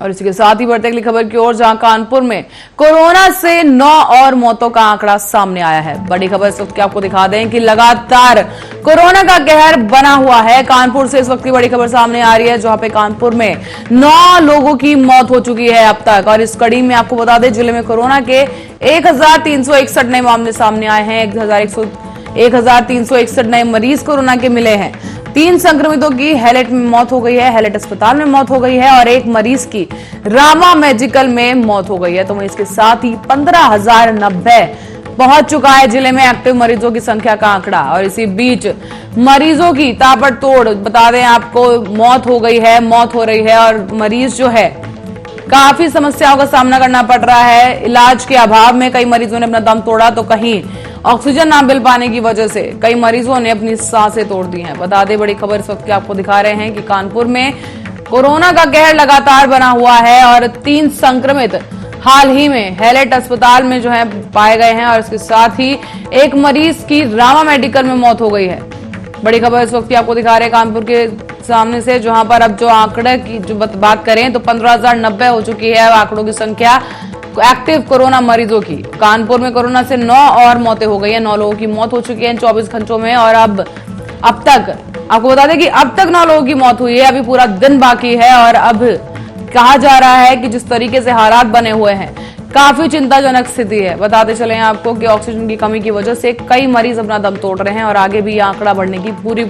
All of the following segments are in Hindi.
और इसी के साथ ही बढ़ते अगली खबर की ओर, जहां कानपुर में कोरोना से 9 और मौतों का आंकड़ा सामने आया है। बड़ी खबर इस वक्त की आपको दिखा दें कि लगातार कोरोना का कहर बना हुआ है। कानपुर से इस वक्त की बड़ी खबर सामने आ रही है, जहां पे कानपुर में 9 लोगों की मौत हो चुकी है अब तक। और इस कड़ी में आपको बता दें, जिले में कोरोना के 1361 नए मामले सामने आए हैं। 1361 नए मरीज कोरोना के मिले हैं। 3 संक्रमितों की हैलेट में मौत हो गई है, हैलेट अस्पताल में मौत हो गई है, और 1 मरीज की रामा मेडिकल में मौत हो गई है। तो वहीं इसके साथ ही 15,090 पहुंच चुका है जिले में एक्टिव मरीजों की संख्या का आंकड़ा। और इसी बीच मरीजों की ताबड़तोड़, बता दें आपको, मौत हो गई है, मौत हो रही है, और मरीज जो है काफी समस्याओं का सामना करना पड़ रहा है। इलाज के अभाव में कई मरीजों ने अपना दम तोड़ा, तो कहीं ऑक्सीजन ना मिल पाने की वजह से कई मरीजों ने अपनी सांसें तोड़ दी हैं। बता दें, बड़ी खबर इस वक्त की आपको दिखा रहे हैं कि कानपुर में कोरोना का कहर लगातार बना हुआ है, और 3 संक्रमित हाल ही में हैलेट अस्पताल में जो है पाए गए हैं, और इसके साथ ही 1 मरीज की रामा मेडिकल में मौत हो गई है। बड़ी खबर इस वक्त की आपको दिखा रहे हैं कानपुर के सामने से, जहां पर अब जो आंकड़े की जो बात करें तो 15,090 हो चुकी है आंकड़ों की संख्या एक्टिव कोरोना मरीजों की। कानपुर में कोरोना से 9 और मौतें हो गई हैं। 9 लोगों की मौत हो चुकी है इन 24 घंटों में, और अब तक आपको बता दें कि अब तक 9 लोगों की मौत हुई है। अभी पूरा दिन बाकी है, और अब कहा जा रहा है कि जिस तरीके से हालात बने हुए हैं, काफी चिंताजनक स्थिति है। बताते चले आपको कि ऑक्सीजन की कमी की वजह से कई मरीज अपना दम तोड़ रहे हैं, और आगे भी आंकड़ा बढ़ने की पूरी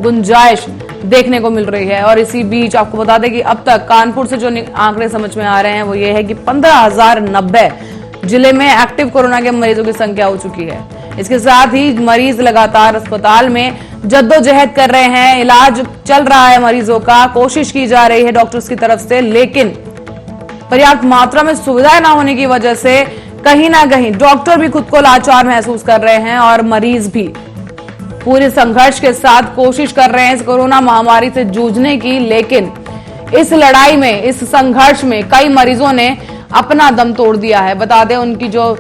गुंजाइश देखने को मिल रही है। और इसी बीच आपको बता दें कि अब तक कानपुर से जो आंकड़े समझ में आ रहे हैं वो ये है कि 15,090 जिले में एक्टिव कोरोना के मरीजों की संख्या हो चुकी है। इसके साथ ही मरीज लगातार अस्पताल में जद्दोजहद कर रहे हैं, इलाज चल रहा है मरीजों का, कोशिश की जा रही है डॉक्टर्स की तरफ से, लेकिन पर्याप्त मात्रा में सुविधाएं ना होने की वजह से कहीं ना कहीं डॉक्टर भी खुद को लाचार महसूस कर रहे हैं, और मरीज भी पूरे संघर्ष के साथ कोशिश कर रहे हैं इस कोरोना महामारी से जूझने की। लेकिन इस लड़ाई में, इस संघर्ष में कई मरीजों ने अपना दम तोड़ दिया है। बता दें, उनकी जो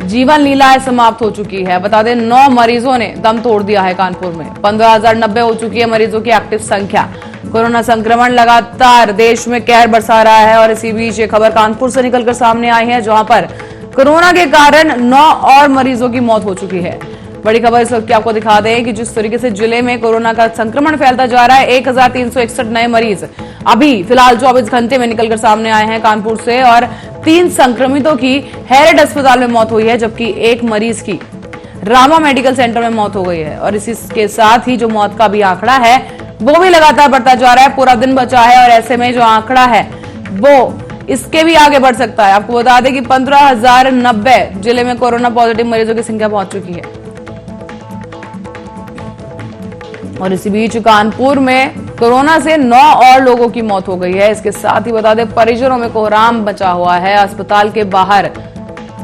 जीवन लीला है समाप्त हो चुकी है। बता दें, 9 मरीजों ने दम तोड़ दिया है कानपुर में। 15,090 हो चुकी है मरीजों की एक्टिव संख्या। कोरोना संक्रमण लगातार देश में कहर बरसा रहा है, और इसी बीच ये खबर कानपुर से निकलकर सामने आई है, जहां पर कोरोना के कारण 9 और मरीजों की मौत हो चुकी है। बड़ी खबर इस वक्त की आपको दिखा दें कि जिस तरीके से जिले में कोरोना का संक्रमण फैलता जा रहा है, 1361 नए मरीज अभी फिलहाल 24 घंटे में निकलकर सामने आए हैं कानपुर से, और 3 संक्रमितों की हैलेट अस्पताल में मौत हुई है, जबकि 1 मरीज की रामा मेडिकल सेंटर में मौत हो गई है। और इसी के साथ ही जो मौत का भी आंकड़ा है वो भी लगातार बढ़ता जा रहा है। पूरा दिन बचा है, और ऐसे में जो आंकड़ा है वो इसके भी आगे बढ़ सकता है। आपको बता दें कि 15,090 जिले में कोरोना पॉजिटिव मरीजों की संख्या पहुंच चुकी है। और इसी बीच कानपुर में कोरोना से 9 और लोगों की मौत हो गई है। इसके साथ ही बता दें, परिजनों में कोहराम बचा हुआ है। अस्पताल के बाहर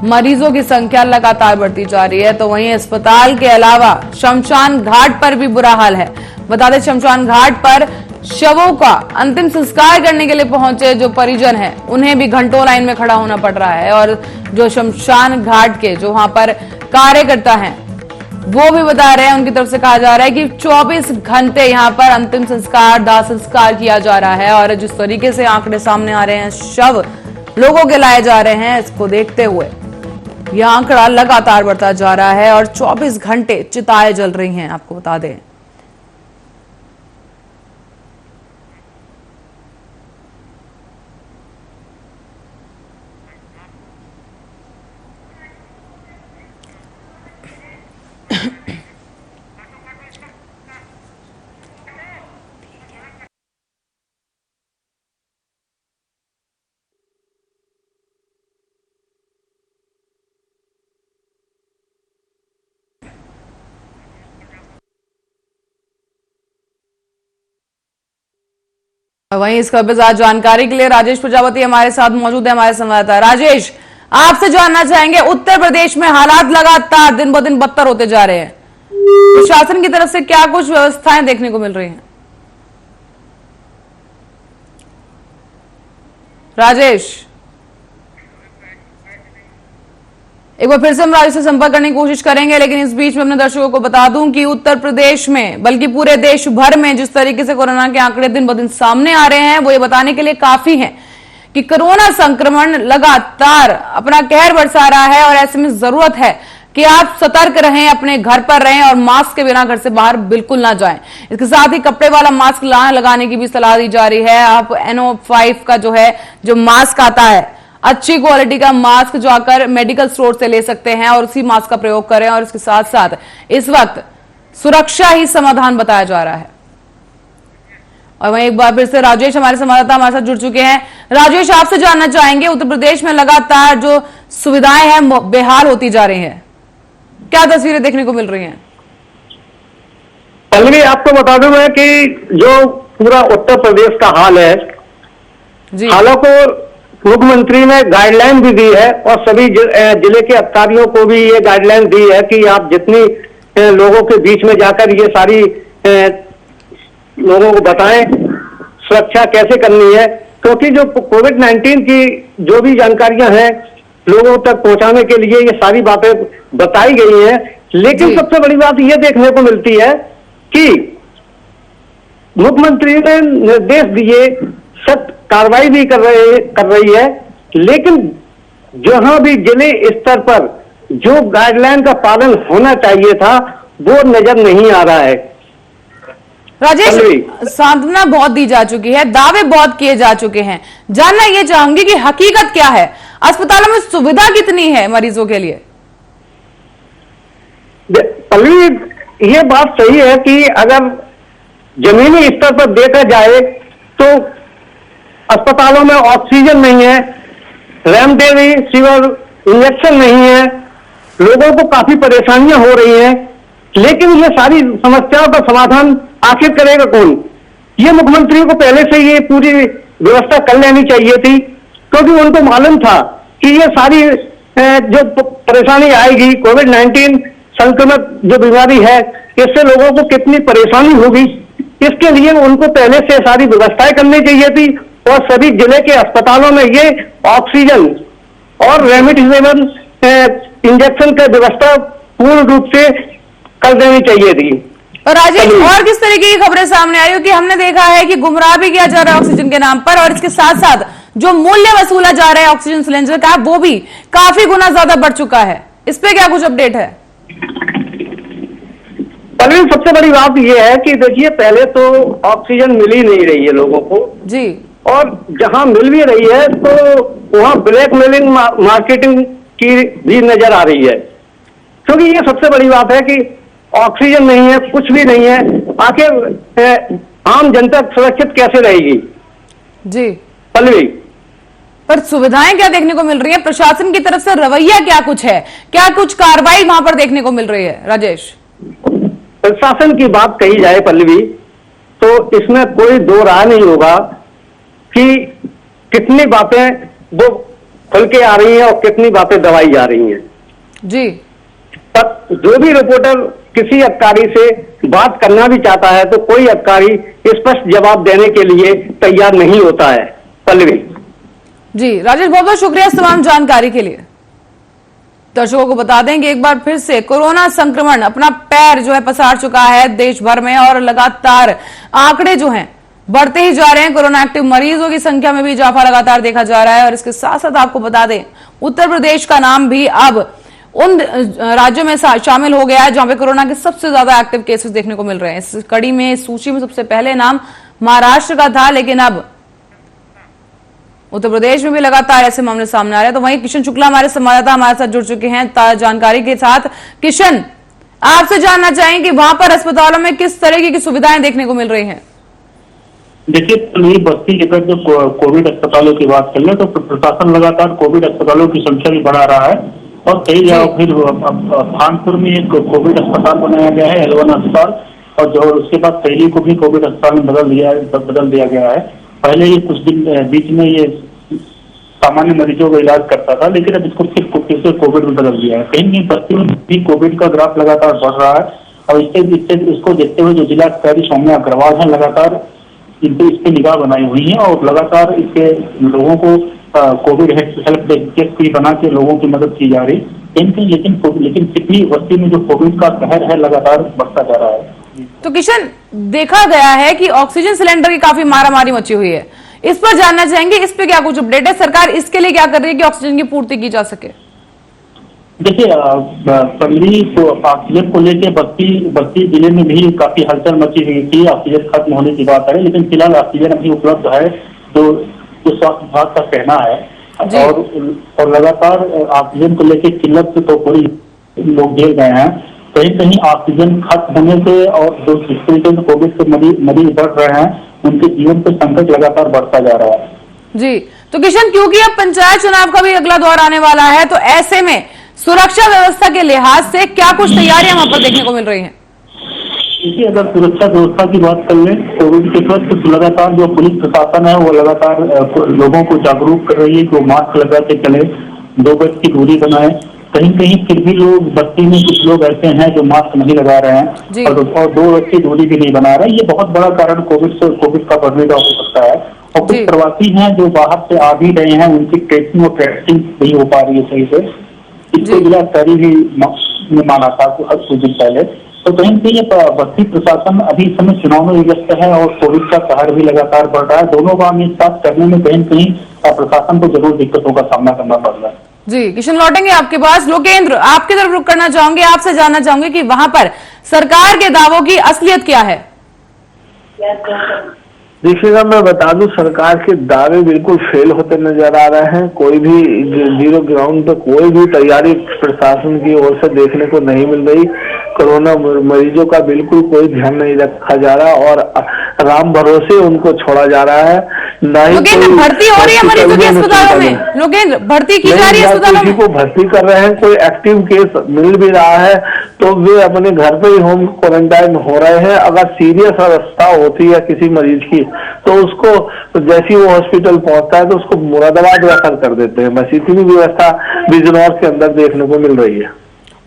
मरीजों की संख्या लगातार बढ़ती जा रही है, तो वहीं अस्पताल के अलावा शमशान घाट पर भी बुरा हाल है। बता दें, शमशान घाट पर शवों का अंतिम संस्कार करने के लिए पहुंचे जो परिजन हैं, उन्हें भी घंटों लाइन में खड़ा होना पड़ रहा है। और जो शमशान घाट के जो वहां पर कार्यकर्ता हैं, वो भी बता रहे हैं, उनकी तरफ से कहा जा रहा है कि 24 घंटे यहां पर अंतिम संस्कार, दाह संस्कार किया जा रहा है। और जिस तरीके से आंकड़े सामने आ रहे हैं, शव लोगों के लाए जा रहे हैं, इसको देखते हुए यह आंकड़ा लगातार बढ़ता जा रहा है, और 24 घंटे चिताएं जल रही हैं। आपको बता दें, वहीं इस खबर पर ज्यादा जानकारी के लिए राजेश प्रजापति हमारे साथ मौजूद है, हमारे संवाददाता। राजेश, आपसे जानना चाहेंगे, उत्तर प्रदेश में हालात लगातार दिन ब दिन बदतर होते जा रहे हैं, प्रशासन की तरफ से क्या कुछ व्यवस्थाएं देखने को मिल रही हैं? राजेश, एक बार फिर से हम राजेश से संपर्क करने की कोशिश करेंगे, लेकिन इस बीच में अपने दर्शकों को बता दूं कि उत्तर प्रदेश में, बल्कि पूरे देश भर में जिस तरीके से कोरोना के आंकड़े दिन ब दिन सामने आ रहे हैं, वो ये बताने के लिए काफी हैं कि कोरोना संक्रमण लगातार अपना कहर बरसा रहा है और ऐसे में जरूरत है कि आप सतर्क रहें, अपने घर पर रहें और मास्क के बिना घर से बाहर बिल्कुल ना जाएं। इसके साथ ही कपड़े वाला मास्क लगाने की भी सलाह दी जा रही है। आप NO5 का जो मास्क आता है, अच्छी क्वालिटी का मास्क जो आकर मेडिकल स्टोर से ले सकते हैं और उसी मास्क का प्रयोग करें। और इसके साथ साथ इस वक्त सुरक्षा ही समाधान बताया जा रहा है। और वहीं एक बार फिर से राजेश हमारे संवाददाता हमारे साथ जुड़ चुके हैं। राजेश, आपसे जानना चाहेंगे, उत्तर प्रदेश में लगातार जो सुविधाएं हैं बेहाल होती जा रही हैं, क्या तस्वीरें देखने को मिल रही हैं? पल्लवी, आपको बता दूं मैं कि जो पूरा उत्तर प्रदेश का हाल है, हालांकि मुख्यमंत्री ने गाइडलाइन भी दी है और सभी जिले के अधिकारियों को भी ये गाइडलाइन दी है कि आप जितनी लोगों के बीच में जाकर ये सारी लोगों को बताएं सुरक्षा कैसे करनी है, क्योंकि जो कोविड-19 की जो भी जानकारियां हैं लोगों तक पहुंचाने के लिए ये सारी बातें बताई गई हैं। लेकिन सबसे बड़ी बात ये देखने को मिलती है कि मुख्यमंत्री ने निर्देश दिए, सख्त कार्रवाई भी कर रही है, लेकिन जहां भी जिले स्तर पर जो गाइडलाइन का पालन होना चाहिए था वो नजर नहीं आ रहा है। राजेश, सांत्वना बहुत दी जा चुकी है, दावे बहुत किए जा चुके हैं, जानना ये चाहूंगी कि हकीकत क्या है, अस्पतालों में सुविधा कितनी है मरीजों के लिए? पल्लवी, ये बात सही है कि अगर जमीनी स्तर पर देखा जाए तो अस्पतालों में ऑक्सीजन नहीं है, रेमडेसिविर इंजेक्शन नहीं है, लोगों को काफी परेशानियां हो रही हैं। लेकिन ये सारी समस्याओं का समाधान आखिर करेगा कौन? ये मुख्यमंत्री को पहले से ये पूरी व्यवस्था कर लेनी चाहिए थी, क्योंकि उनको मालूम था कि ये सारी जो परेशानी आएगी, कोविड-19 संक्रमित जो बीमारी है, इससे लोगों को कितनी परेशानी होगी, इसके लिए उनको पहले से सारी व्यवस्थाएं करनी चाहिए थी और सभी जिले के अस्पतालों में ये ऑक्सीजन और रेमडेसिविर इंजेक्शन की व्यवस्था पूर्ण रूप से कर देनी चाहिए थी। और राजेश, और किस तरीके की खबरें सामने आई हो कि हमने देखा है कि गुमराह भी किया जा रहा है ऑक्सीजन के नाम पर, और इसके साथ साथ जो मूल्य वसूला जा रहा है ऑक्सीजन सिलेंडर का वो भी काफी गुना ज्यादा बढ़ चुका है, इस पे क्या कुछ अपडेट है? पहले सबसे बड़ी बात यह है कि देखिए, पहले तो ऑक्सीजन मिल ही नहीं रही है लोगों को जी, और जहां मिल भी रही है तो वहां ब्लैक मेलिंग मार्केटिंग की भी नजर आ रही है, क्योंकि ये सबसे बड़ी बात है कि ऑक्सीजन नहीं है, कुछ भी नहीं है, आखिर आम जनता सुरक्षित कैसे रहेगी? जी पल्लवी, पर सुविधाएं क्या देखने को मिल रही है? प्रशासन की तरफ से रवैया क्या कुछ है, क्या कुछ कार्रवाई वहां पर देखने को मिल रही है? राजेश, प्रशासन की बात कही जाए पल्लवी, तो इसमें कोई दो राय नहीं होगा कि कितनी बातें वो खुल के आ रही हैं और कितनी बातें दबाई जा रही हैं जी। पर जो भी रिपोर्टर किसी अधिकारी से बात करना भी चाहता है तो कोई अधिकारी स्पष्ट जवाब देने के लिए तैयार नहीं होता है। पल्लवी जी, राजेश बहुत बहुत शुक्रिया इस तमाम जानकारी के लिए। दर्शकों को बता दें कि एक बार फिर से कोरोना संक्रमण अपना पैर पसार चुका है देश भर में और लगातार आंकड़े बढ़ते ही जा रहे हैं। कोरोना एक्टिव मरीजों की संख्या में भी इजाफा लगातार देखा जा रहा है। और इसके साथ साथ आपको बता दें, उत्तर प्रदेश का नाम भी अब उन राज्यों में शामिल हो गया है जहां पे कोरोना के सबसे ज्यादा एक्टिव केसेस देखने को मिल रहे हैं। इस कड़ी में, इस सूची में सबसे पहले नाम महाराष्ट्र का था, लेकिन अब उत्तर प्रदेश में भी लगातार ऐसे मामले सामने आ रहे हैं। तो वहीं किशन शुक्ला हमारे संवाददाता हमारे साथ जुड़ चुके हैं जानकारी के साथ। किशन, आपसे जानना चाहेंगे कि वहां पर अस्पतालों में किस तरीके की सुविधाएं देखने को मिल रही हैं? देखिए, बस्ती अगर जो कोविड अस्पतालों की बात कर ले तो प्रशासन लगातार कोविड अस्पतालों की संख्या भी बढ़ा रहा है और कई जगह फिर कानपुर में एक कोविड अस्पताल बनाया गया है, L1 अस्पताल, और जो उसके बाद पहले को भी कोविड अस्पताल में बदल दिया गया है। पहले ये कुछ दिन बीच में ये सामान्य मरीजों का इलाज करता था, लेकिन अब इसको फिर से कोविड में बदल दिया है। कहीं बस्ती में भी कोविड का ग्राफ लगातार बढ़ रहा है और इसको देखते हुए जो जिलाधिकारी सौम्या अग्रवाल है लगातार इस पे निगाह बनाई हुई है और लगातार इसके लोगों को कोविड हेल्प डेस्क भी बना के लोगों की मदद की जा रही है। लेकिन कितनी बस्ती में जो कोविड का कहर है लगातार बढ़ता जा रहा है। तो किशन, देखा गया है कि ऑक्सीजन सिलेंडर की काफी मारामारी मची हुई है। इस पर जानना चाहेंगे, इस पे क्या कुछ अपडेट है, सरकार इसके लिए क्या कर रही है कि ऑक्सीजन की पूर्ति की जा सके? देखिए, पल्ली को ऑक्सीजन को लेकर बस्ती जिले में भी काफी हलचल मची हुई थी। ऑक्सीजन खत्म होने की बात है, लेकिन फिलहाल ऑक्सीजन अभी उपलब्ध है, जो स्वास्थ्य विभाग का कहना है। और लगातार ऑक्सीजन को लेकर किल्लत तो पूरी लोग झेल गए हैं। कहीं कहीं ऑक्सीजन खत्म होने से और जो जिस तरीके से कोविड के मरीज बढ़ रहे हैं, उनके जीवन पर संकट लगातार बढ़ता जा रहा है। जी, तो किशन, क्योंकि अब पंचायत चुनाव का भी अगला दौर आने वाला है, तो ऐसे में सुरक्षा व्यवस्था के लिहाज से क्या कुछ तैयारियां वहां पर देखने को मिल रही हैं? देखिए, अगर सुरक्षा व्यवस्था की बात कर लें, कोविड के वक्त तो लगातार जो पुलिस प्रशासन है वो लगातार लोगों को जागरूक कर रही है कि वो मास्क लगा के चले, 2 गज की दूरी बनाए। कहीं कहीं फिर भी लोग, बस्ती में कुछ लोग ऐसे हैं जो मास्क नहीं लगा रहे हैं और 2 गज की दूरी भी नहीं बना रहे। ये बहुत बड़ा कारण कोविड का बढ़ने का हो सकता है। और कुछ प्रवासी हैं जो बाहर से आ भी रहे हैं, उनकी ट्रेसिंग और टेस्टिंग नहीं हो पा रही है सही से। इसको जिला स्तरीय भी माना था कुछ दिन पहले। तो कहीं कहीं बस्ती प्रशासन अभी इस समय चुनाव में व्यस्त है और कोविड का कहर भी लगातार बढ़ रहा है। दोनों काम एक साथ करने में कहीं कहीं प्रशासन को जरूर दिक्कतों का सामना करना पड़ रहा है। जी किशन, लौटेंगे आपके पास। लोकेंद्र, आपकी तरफ रुक करना चाहूंगे, आपसे जानना चाहूंगे कि वहां पर सरकार के दावों की असलियत क्या है? देखिएगा, मैं बता दूं, सरकार के दावे बिल्कुल फेल होते नजर आ रहे हैं। कोई भी जीरो ग्राउंड पे कोई भी तैयारी प्रशासन की ओर से देखने को नहीं मिल रही। कोरोना मरीजों का बिल्कुल कोई ध्यान नहीं रखा जा रहा और राम भरोसे उनको छोड़ा जा रहा है। ना ही भर्ती हो रही है मरीजों के अस्पतालों में? लोकेंद्र, भर्ती की जा रही है अस्पतालों में? किसी को भर्ती कर रहे हैं, कोई एक्टिव केस मिल भी रहा है तो वे अपने घर पे ही होम क्वारंटाइन हो रहे हैं। अगर सीरियस अवस्था होती है किसी मरीज की तो उसको जैसे वो हॉस्पिटल पहुंचता है तो उसको मुरादाबाद रेफर कर देते हैं। बस इतनी व्यवस्था बिजनौर के अंदर देखने को मिल रही है।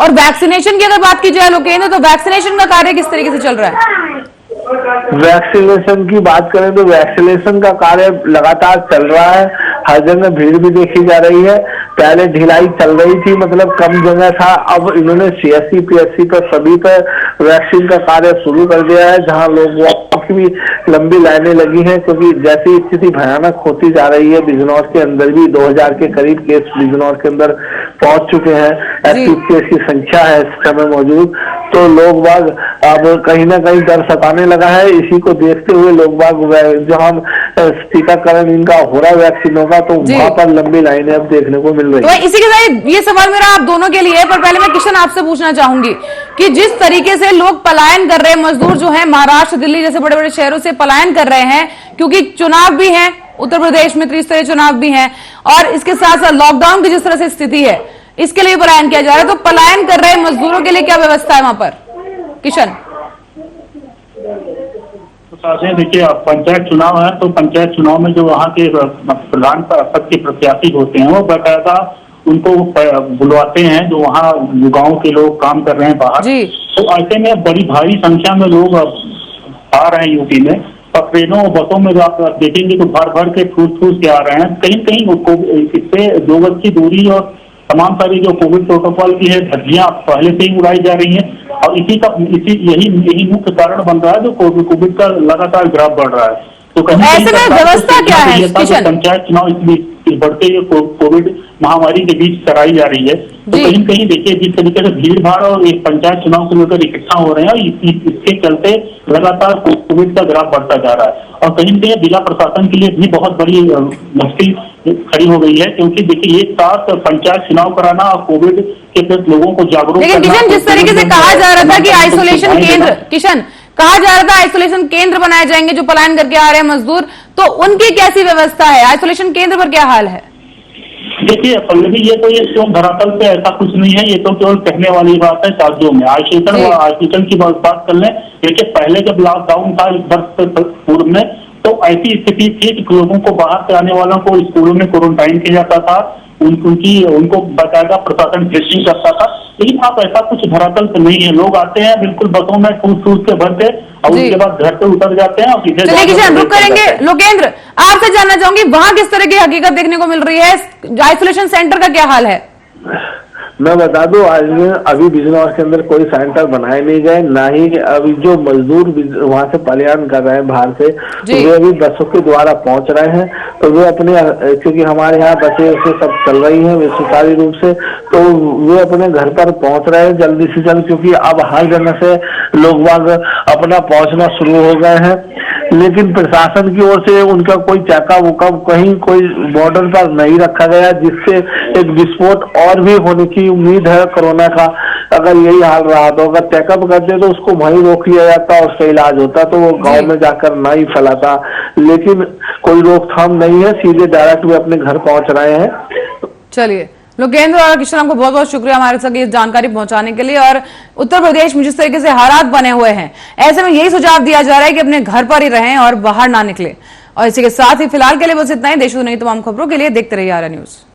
और वैक्सीनेशन की अगर बात की जाए लोकेंद्र, तो वैक्सीनेशन का कार्य किस तरीके से चल रहा है? वैक्सीनेशन की बात करें तो वैक्सीनेशन का कार्य लगातार चल रहा है। हर जगह भीड़ भी देखी जा रही है। पहले ढिलाई चल रही थी, मतलब कम जगह था। अब इन्होंने CSC PSC पर सभी पर वैक्सीन का कार्य शुरू कर दिया है, जहां लोग की भी लंबी लाइनें लगी हैं, क्योंकि जैसी स्थिति भयानक होती जा रही है। बिजनौर के अंदर भी 2000 के करीब केस बिजनौर के अंदर पहुंच चुके हैं। एक्टिव केस की संख्या है इस समय मौजूद। तो लोग बाग अब कहीं ना कहीं डर सताने लगा है। इसी को देखते हुए लोग बाग जहां टीकाकरण इनका हो रहा है वैक्सीनों का, तो वहां पर लंबी लाइनें अब देखने को मिल रही है। तो इसी के साथ ये सवाल मेरा आप दोनों के लिए है, पर पहले मैं किशन आपसे पूछना चाहूंगी कि जिस तरीके से लोग पलायन कर रहे हैं, मजदूर जो है महाराष्ट्र, दिल्ली जैसे बड़े बड़े शहरों से पलायन कर रहे हैं, क्योंकि चुनाव भी है, उत्तर प्रदेश में त्रिस्तरीय चुनाव भी है, और इसके साथ साथ लॉकडाउन की जिस तरह से स्थिति है, इसके लिए पलायन किया जा रहा है। तो पलायन कर रहे मजदूरों के लिए क्या व्यवस्था है वहां पर? किशन, देखिए, पंचायत चुनाव है तो पंचायत चुनाव में जो वहाँ के प्रधान पद के प्रत्याशी होते हैं वो बाकायदा उनको बुलवाते हैं, जो वहाँ गाँव के लोग काम कर रहे हैं बाहर। तो ऐसे में बड़ी भारी संख्या में लोग आ रहे हैं यूपी में। और ट्रेनों और बसों में जो आप देखेंगे तो भर भर के ठूस के आ रहे हैं। कहीं कहीं इससे 2 गज की दूरी और तमाम सारी जो कोविड प्रोटोकॉल की है धज्जियां पहले से ही उड़ाई जा रही हैं। और यही मुख्य कारण बन रहा है जो कोविड का लगातार ग्राफ बढ़ रहा है। तो कहीं ऐसे में व्यवस्था क्या है? पंचायत चुनाव इस बढ़ते हुए कोविड महामारी के बीच कराई जा रही है। तो कहीं कहीं देखिए, जिस तरीके से भीड़ भाड़ और एक पंचायत चुनाव को लेकर इकट्ठा हो रहे हैं, इसके चलते लगातार कोविड का ग्राफ बढ़ता जा रहा है। और कहीं कहीं जिला प्रशासन के लिए भी बहुत बड़ी मुश्किल खड़ी हो गई है, क्योंकि देखिए एक साथ पंचायत चुनाव कराना और कोविड के प्रति लोगों को जागरूक करना। लेकिन किशन, जिस तरीके से कहा जा रहा था कि आइसोलेशन केंद्र, किशन कहा जा रहा था आइसोलेशन केंद्र बनाए जाएंगे जो पलायन करके आ रहे हैं मजदूर, तो उनकी कैसी व्यवस्था है? आइसोलेशन केंद्र पर क्या हाल है? देखिए पल्लवी, ये क्यों धरातल पे ऐसा कुछ नहीं है, ये तो केवल कहने वाली बात है राज्यों में। आइसोलेशन की बात कर लें, देखिए पहले जब लॉकडाउन था 1 वर्ष पूर्व में, तो ऐसी स्थिति थी कि लोगों को बाहर से आने वालों को स्कूलों में क्वारंटाइन किया जाता था, उनको बाकायदा प्रशासन टेस्टिंग करता था। लेकिन अब ऐसा कुछ धरातल पे नहीं है। लोग आते हैं बिल्कुल बसों में ठूस के भरते और उसके बाद घर पे उतर जाते हैं और सीधे रुक करेंगे। लोकेंद्र, आपसे जानना चाहूंगी वहां किस तरह की हकीकत देखने को मिल रही है? आइसोलेशन सेंटर का क्या हाल है? मैं बता दूं, आज अभी बिजनौर के अंदर कोई सेंटर बनाए नहीं गए, ना ही अभी जो मजदूर वहां से पलायन कर रहे हैं बाहर से, तो वे अभी बसों के द्वारा पहुंच रहे हैं। तो वे अपने, क्योंकि हमारे यहाँ बसें उसे सब चल रही हैं वे सुचारू रूप से, तो वे अपने घर पर पहुंच रहे हैं जल्दी से जल्द, क्योंकि अब हर जगह से लोग बाग अपना पहुंचना शुरू हो गए हैं। लेकिन प्रशासन की ओर से उनका कोई चेकअप वुकअप कहीं कोई बॉर्डर पर नहीं रखा गया, जिससे एक विस्फोट और भी होने की उम्मीद है कोरोना का। अगर यही हाल रहा तो अगर चेकअप करते तो उसको वहीं रोक लिया जाता और उसका इलाज होता, तो वो गांव में जाकर ना ही फैलाता। लेकिन कोई रोकथाम नहीं है, सीधे डायरेक्ट वे अपने घर पहुंच रहे हैं। चलिए, लोकेंद्र और किशन को बहुत बहुत शुक्रिया हमारे तक ये जानकारी पहुंचाने के लिए। और उत्तर प्रदेश में जिस तरीके से हालात बने हुए हैं, ऐसे में यही सुझाव दिया जा रहा है कि अपने घर पर ही रहें और बाहर ना निकले। और इसी के साथ ही फिलहाल के लिए बस इतना ही। देश और दुनिया की तमाम खबरों के लिए देखते रहिए आर्या न्यूज।